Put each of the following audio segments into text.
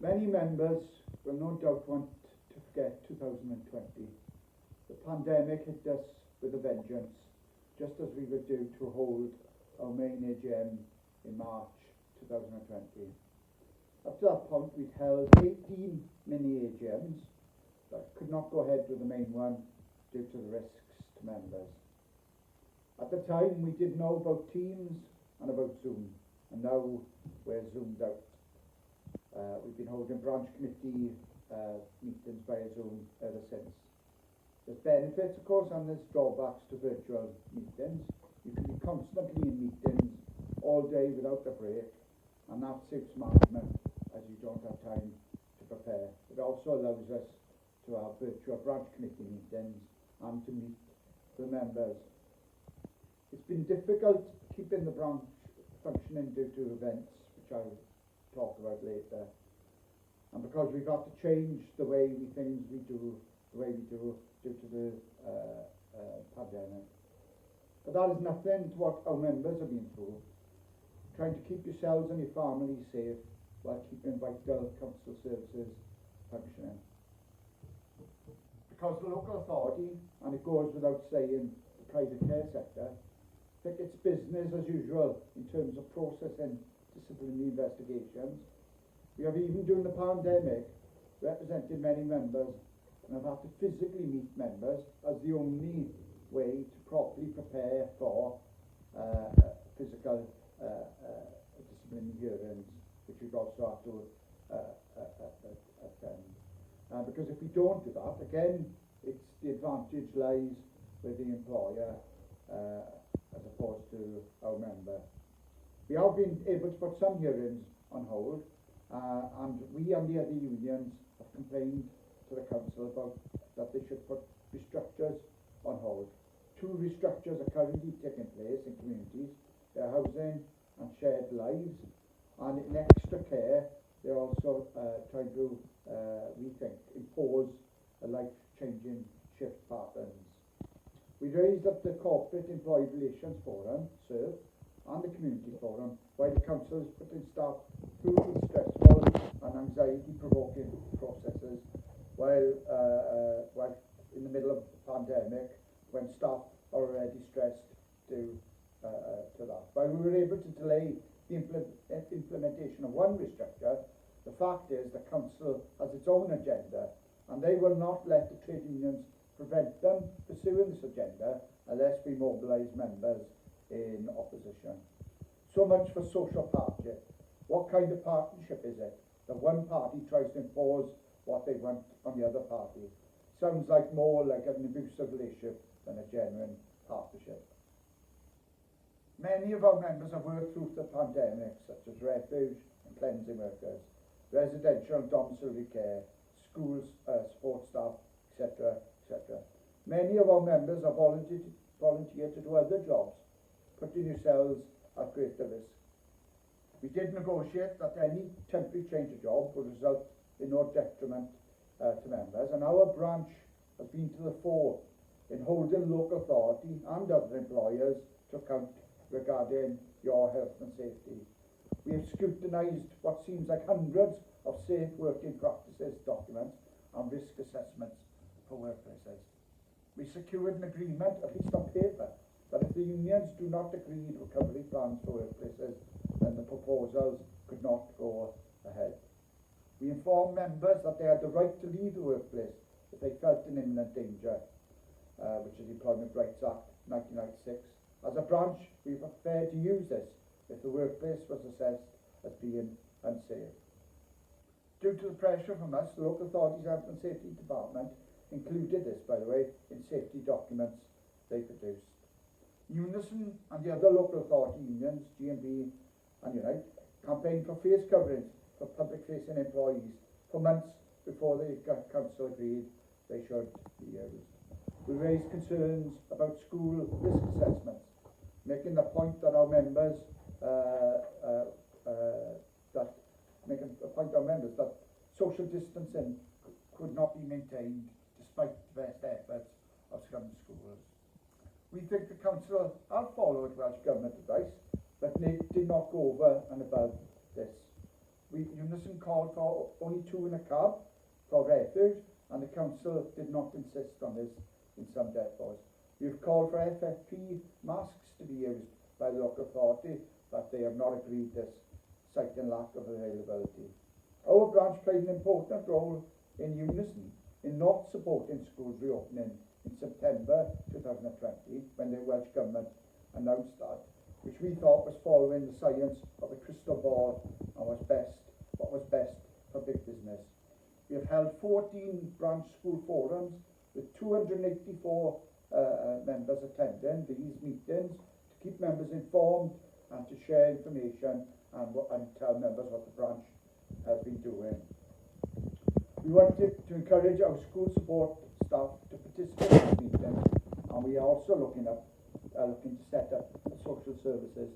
Many members will no doubt want to forget 2020. The pandemic hit us with a vengeance, just as we were due to hold our main AGM in March 2020. Up to that point, we'd held 18 mini AGMs that could not go ahead with the main one due to the risks to members. At the time, we didn't know about Teams and about Zoom, and now we're zoomed out. We've been holding branch committee meetings via Zoom ever since. There's benefits, of course, and there's drawbacks to virtual meetings. You can be constantly in meetings all day without a break, and that suits management as you don't have time to prepare. It also allows us to have virtual branch committee meetings and to meet the members. It's been difficult keeping the branch functioning due to events, which I'll talk about later. And because we've had to change the way we do due to the pandemic. But that is nothing to what our members have been through. Trying to keep yourselves and your family safe while keeping vital council services functioning. Because the local authority, and it goes without saying, the private care sector, think it's business as usual in terms of processing disciplinary investigations. We have, even during the pandemic, represented many members and have had to physically meet members as the only way to properly prepare for physical disciplinary hearings, which we've also had to attend. Because if we don't do that, again, it's the advantage lies with the employer as opposed to our member. We have been able to put some hearings on hold, and we and the other unions have complained to the council about that they should put restructures on hold. 2 restructures are currently taking place in communities, their housing and shared lives, and in extra care they're also trying to, we think, impose a life-changing shift patterns. We raised up the Corporate Employee Relations Forum, SERV, and the Community Forum, while the council is putting staff through stressful and anxiety-provoking processes, while in the middle of the pandemic, when staff are already stressed to that. While we were able to delay the implementation of one restructure, the fact is the council has its own agenda, and they will not let the trade unions prevent them pursuing this agenda unless we mobilise members in opposition. So much for social partnership. What kind of partnership is it? That one party tries to impose what they want on the other party. Sounds more like an abusive relationship than a genuine partnership. Many of our members have worked through the pandemic, such as refuge and cleansing workers, residential and domiciliary care, schools, support staff, etc., etc. Many of our members have volunteered to do other jobs, putting yourselves at greater risk. We did negotiate that any temporary change of job would result in no detriment to members, and our branch has been to the fore in holding local authority and other employers to account regarding your health and safety. We have scrutinised what seems like hundreds of safe working practices documents and risk assessments for workplaces. We secured an agreement, at least on paper, that if the unions do not agree recovery plans for workplaces, then the proposals could not go ahead. We informed members that they had the right to leave the workplace if they felt in imminent danger, which is the Employment Rights Act 1996. As a branch, we were prepared to use this if the workplace was assessed as being unsafe. Due to the pressure from us, the Local Authority's Health and Safety Department included this, by the way, in safety documents they produced. Unison and the other local authority unions, G&B and Unite, campaigned for face coverings for public-facing employees for months before the council agreed they should be used. We raised concerns about school risk assessments, making the point that our members that social distancing could not be maintained despite the best efforts of some schools. We think the council have followed Welsh Government advice, but did not go over and above this. We Unison called for only 2 in a cab for refuge, and the council did not insist on this in some depots. We've called for FFP masks to be used by the local authority, but they have not agreed this, citing lack of availability. Our branch played an important role in Unison in not supporting schools reopening in September 2020, when the Welsh Government announced that, which we thought was following the science of the crystal ball and what was best for big business. We have held 14 branch school forums with 284 members attending these meetings to keep members informed and to share information and tell members what the branch has been doing. We wanted to encourage our school support staff to participate in these meetings, and we are also looking to set up a social services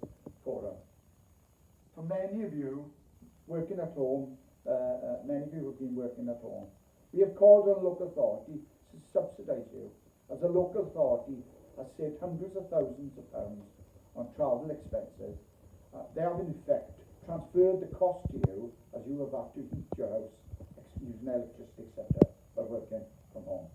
forum. For many of you working at home, many of you have been working at home. We have called on local authority to subsidise you, as the local authority has saved hundreds of thousands of pounds on travel expenses. They have in effect transferred the cost to you as you have had to heat your house using electricity, etc., while working from home.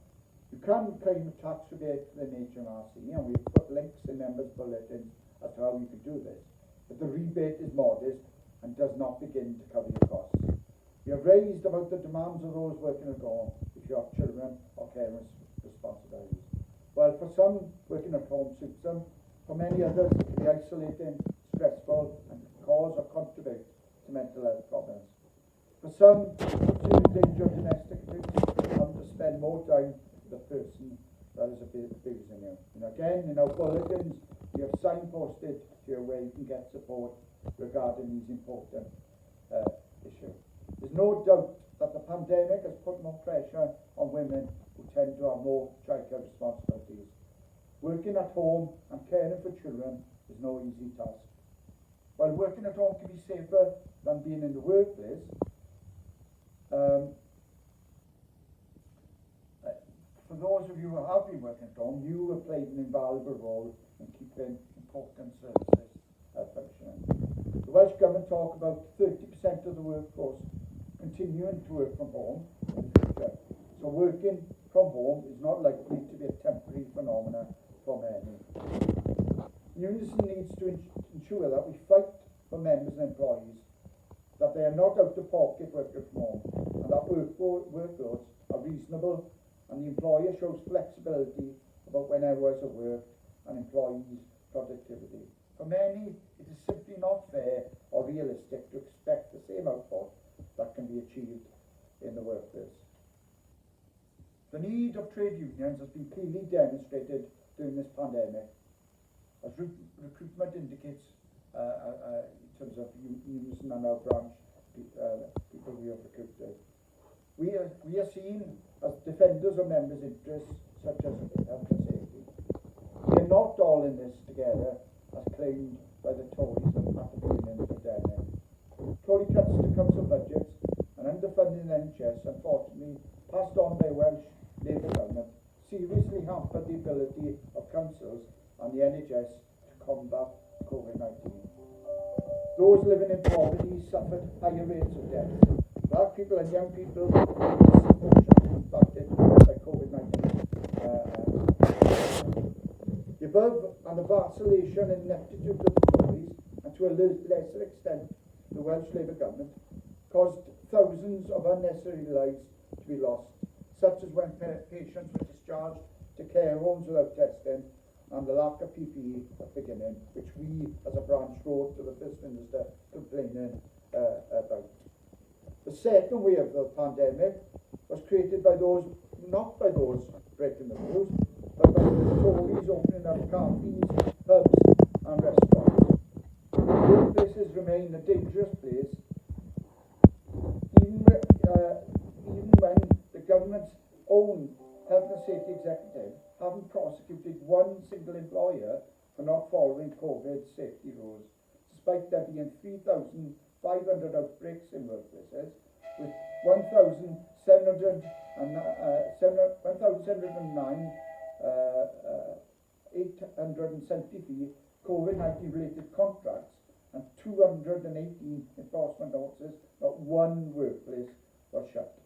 You can claim a tax rebate for the HMRC, and we've put links in members' bulletins as to how you can do this. But the rebate is modest and does not begin to cover your costs. We have raised about the demands of those working at home if you have children or carers responsibilities. Well, for some, working at home suits them. For many others, it can be isolating, stressful, and cause or contribute to mental health problems. For some, it puts you in danger of domestic abuse, having to spend more time with the person that is abusing you. And again, in our bulletins, we have signposted here where you can get support regarding these important issues. There's no doubt that the pandemic has put more pressure on women who tend to have more childcare responsibilities. Working at home and caring for children is no easy task. While working at home can be safer than being in the workplace, for those of you who have been working at home, you have played an invaluable role in keeping important services functioning. The Welsh Government talk about 30% of the workforce continuing to work from home in the future. So working from home is not likely to be a temporary phenomenon for many. Unison needs to ensure that we fight for members and employees, that they are not out-of-pocket working from home, and that workloads are reasonable, and the employer shows flexibility about when hours of work and employees' productivity. For many, it is simply not fair or realistic to expect the same output that can be achieved in the workplace. The need of trade unions has been clearly demonstrated during this pandemic, as recruitment indicates in terms of Unison and our branch people we have recruited. We are seen as defenders of members' interests, such as health and safety. We are not all in this together, as claimed by the Tories at the beginning of the pandemic. Tory cuts to council budgets and underfunding the NHS, unfortunately passed on by Welsh Labour Government, seriously hampered the ability of councils and the NHS to combat COVID-19. Those living in poverty suffered higher rates of death. Black people and young people were disproportionately impacted by COVID-19. The above and the vacillation and ineptitude of the Tories, and to a lesser extent the Welsh Labour Government, caused thousands of unnecessary lives to be lost, such as when patients were discharged to care homes without testing, and the lack of PPE at the beginning, which we as a branch wrote to the First Minister complaining about. The second wave of the pandemic was created by those, not by those breaking the rules, but by the Tories opening up cafes, pubs and restaurants. Workplaces remain a dangerous place, even when the government's own health and safety executive haven't prosecuted one single employer for not following COVID safety rules, despite there being 3,500 outbreaks in workplaces, with 1,709 873 COVID-19 related contracts and 218 enforcement notices. Not one workplace was shut.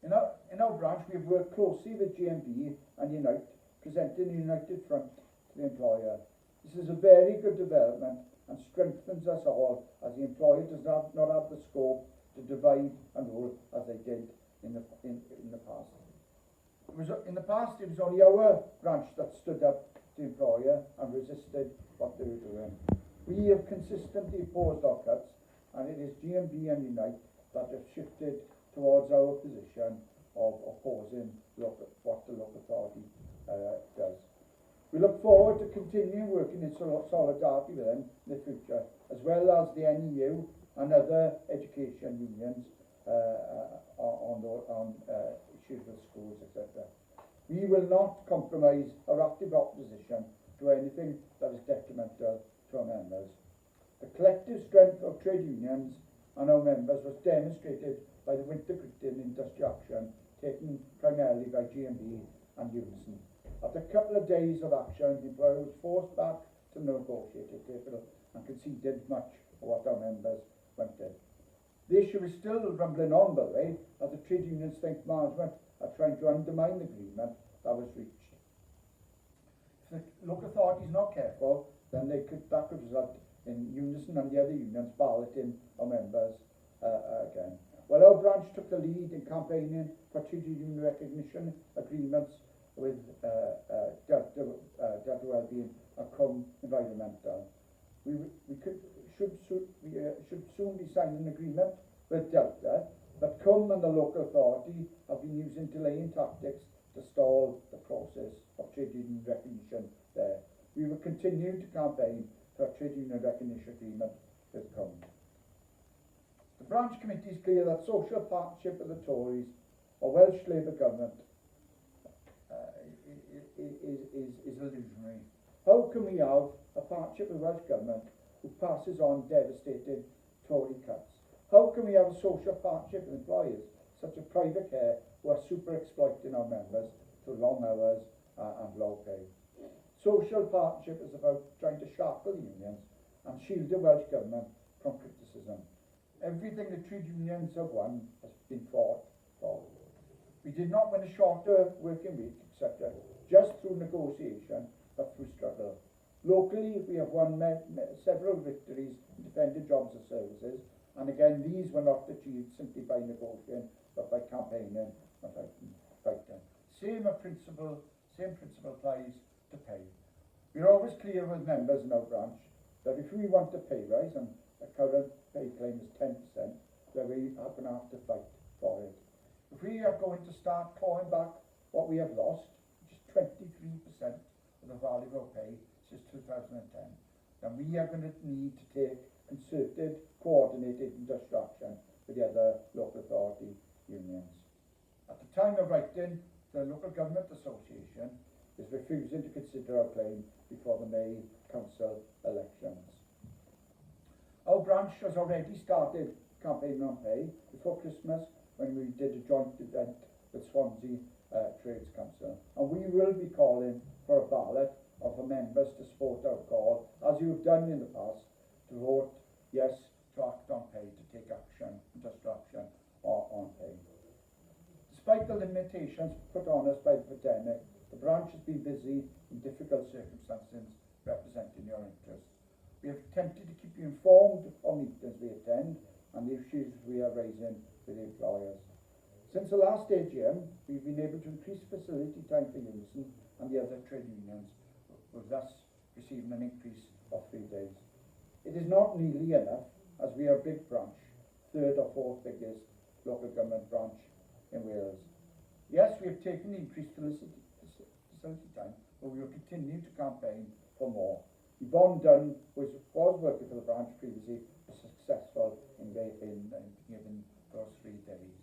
In our branch, we have worked closely with GMB and Unite, presenting a united front to the employer. This is a very good development and strengthens us all, as the employer does not have the scope to divide and rule as they did in the past. In the past, it was only our branch that stood up to the employer and resisted what they were doing. We have consistently opposed our cuts, and it is GMB and Unite that have shifted towards our position of opposing what the local authority does. We look forward to continuing working in solidarity with them in the future, as well as the NEU and other education unions on issues with schools, etc. We will not compromise our active opposition to anything that is detrimental to our members. The collective strength of trade unions and our members was demonstrated by the winter gritting industrial action taken primarily by GMB and Unison. After a couple of days of action, the employer was forced back to the negotiating table and conceded much of what our members wanted. The issue is still rumbling on, by the way, as the trade unions think management are trying to undermine the agreement that was reached. If the local authority is not careful, then that could result in Unison and the other unions balloting our members again. Well, our branch took the lead in campaigning for trade union recognition agreements with Delta Wellbeing and Com Environmental. We should soon be signing an agreement with Delta, but Com and the local authority have been using delaying tactics to stall the process of trade union recognition there. We will continue to campaign for a trade union recognition agreement with Com. The branch committee is clear that social partnership with the Tories or Welsh Labour government is illusionary. How can we have a partnership with Welsh government who passes on devastating Tory cuts? How can we have a social partnership with employers such as private care who are super exploiting our members through long hours and low pay? Social partnership is about trying to shackle the unions and shield the Welsh government from criticism. Everything the trade unions have won has been fought for. We did not win a shorter working week, etc., just through negotiation, but through struggle. Locally, we have won several victories in defended jobs and services, and again, these were not achieved simply by negotiating, but by campaigning and fighting. Same principle applies to pay. We are always clear with members in our branch that if we want a pay rise, and the current pay claim is 10%, then we are going to have to fight for it. If we are going to start clawing back what we have lost, which is 23% of the value of our pay since 2010, then we are going to need to take concerted, coordinated industrial action with the other local authority unions. At the time of writing, the Local Government Association is refusing to consider our claim before the May Council elections. Our branch has already started campaigning on pay before Christmas when we did a joint event with Swansea Trades Council. And we will be calling for a ballot of the members to support our call, as you have done in the past, to vote yes to act on pay, to take action, industrial action on pay. Despite the limitations put on us by the pandemic, the branch has been busy in difficult circumstances representing your interests. We have attempted to keep you informed on meetings we attend and the issues we are raising with the employers. Since the last AGM, we've been able to increase facility time for Unison and the other trade unions, with thus receiving an increase of 3 days. It is not nearly enough, as we are a big branch, third or fourth biggest local government branch in Wales. Yes, we have taken the increased facility time, but we will continue to campaign for more. Yvonne Dunn, who was working for the branch previously, was successful in giving those 3 days.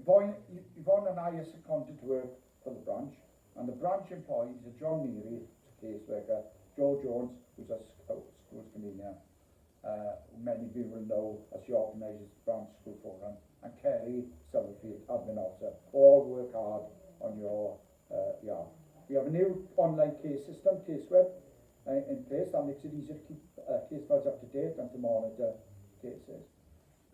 Yvonne and I are seconded to work for the branch, and the branch employees are John Neary, who's a caseworker, Joe Jones, who's a schools convener, many of you will know as she organises the branch school forum, and Kerry Summerfield, admin officer, all work hard on your behalf. We have a new online case system, CaseWeb, in place. That makes it easier to keep case files up to date and to monitor cases.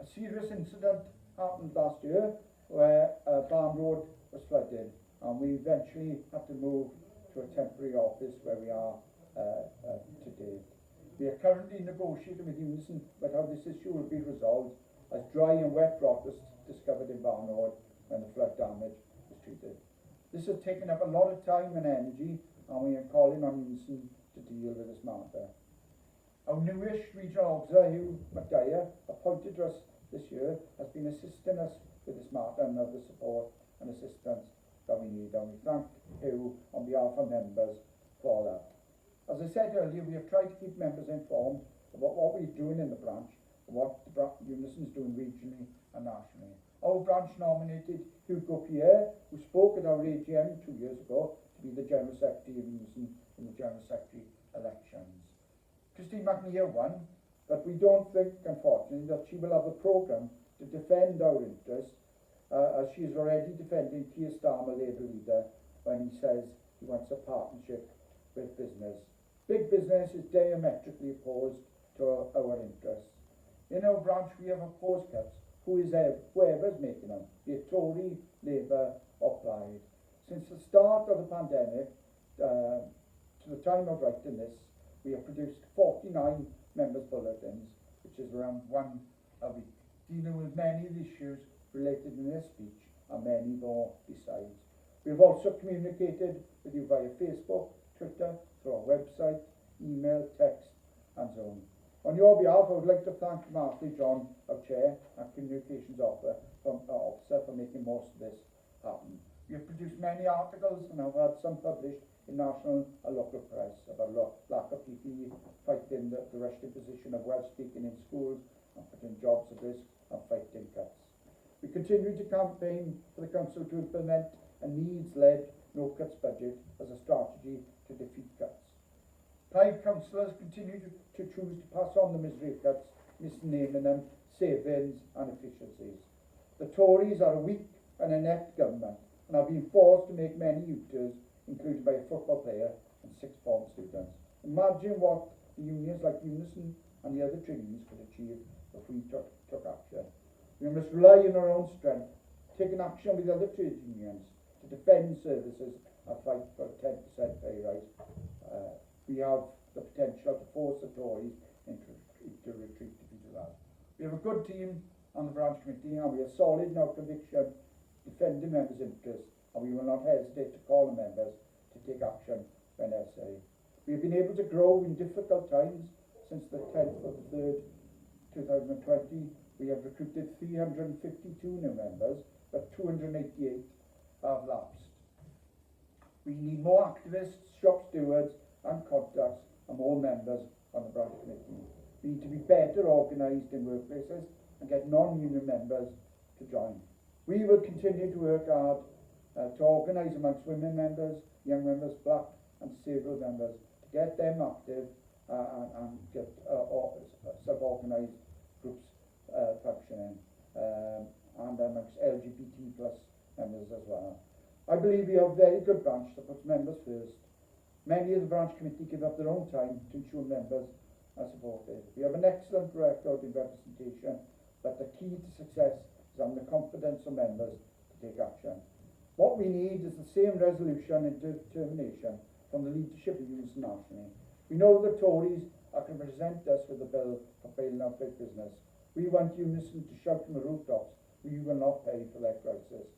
A serious incident happened last year where Barn Road was flooded, and we eventually had to move to a temporary office where we are today. We are currently negotiating with Unison about how this issue will be resolved, as dry and wet rock was discovered in Barn Road when the flood damage was treated. This has taken up a lot of time and energy, and we are calling on Unison to deal with this matter. Our newish regional officer, Hugh McDyer, appointed to us this year, has been assisting us with this matter and other support and assistance that we need, and we thank Hugh on behalf of members for that. As I said earlier, we have tried to keep members informed about what we're doing in the branch and what the Unison is doing regionally and nationally. Our branch nominated Hugo Pierre, who spoke at our AGM 2 years ago, to be the General Secretary of Unison in the General Secretary elections. Christine McNeil won, but we don't think, unfortunately, that she will have a programme to defend our interests, as she is already defending Keir Starmer, Labour leader, when he says he wants a partnership with business. Big business is diametrically opposed to our interests. In our branch, we have opposed cuts, whoever is making them, be it Tory, Labour or Plaid. Since the start of the pandemic, to the time of writing this, we have produced 49 members' bulletins, which is around one a week, dealing with many of the issues related in this speech and many more besides. We have also communicated with you via Facebook, Twitter, through our website, email, text, and so on. On your behalf, I would like to thank Martha John, our Chair and Communications Officer, for making most of this happen. We have produced many articles and have had some published in national and local press about lack of PPE, fighting the Russian position of Welsh speaking in schools and putting jobs at risk and fighting cuts. We continue to campaign for the Council to implement a needs-led no-cuts budget as a strategy to defeat cuts. Plaid councillors continue to choose to pass on the misery of cuts, misnaming them savings and efficiencies. The Tories are a weak and inept government and have been forced to make many U-turns, included by a football player and 6 form students. Imagine what the unions like Unison and the other trade unions could achieve if we took action. We must rely on our own strength, taking action with other trade unions to defend services and fight for a 10% pay rise. We have the potential to force the Tories into retreat if we do that. We have a good team on the branch committee, and we are solid in our conviction defending members' interests, and we will not hesitate to call on members to take action when necessary. We have been able to grow in difficult times. Since the 10th of the 3rd, 2020, we have recruited 352 new members, but 288 have lapsed. We need more activists, shop stewards and contacts, and more members on the branch committee. We need to be better organised in workplaces and get non-union members to join. We will continue to work hard to organise amongst women members, young members, black and disabled members, to get them active and get sub-organised groups functioning, and amongst LGBT plus members as well. I believe we have a very good branch that puts members first. Many of the branch committee give up their own time to ensure members are supported. We have an excellent record in representation, but the key to success is having the confidence of members to take action. What we need is the same resolution and determination from the leadership of Unison nationally. We know the Tories are going to present us with a bill for bailing out big business. We want Unison to shout from the rooftops, we will not pay for their crisis.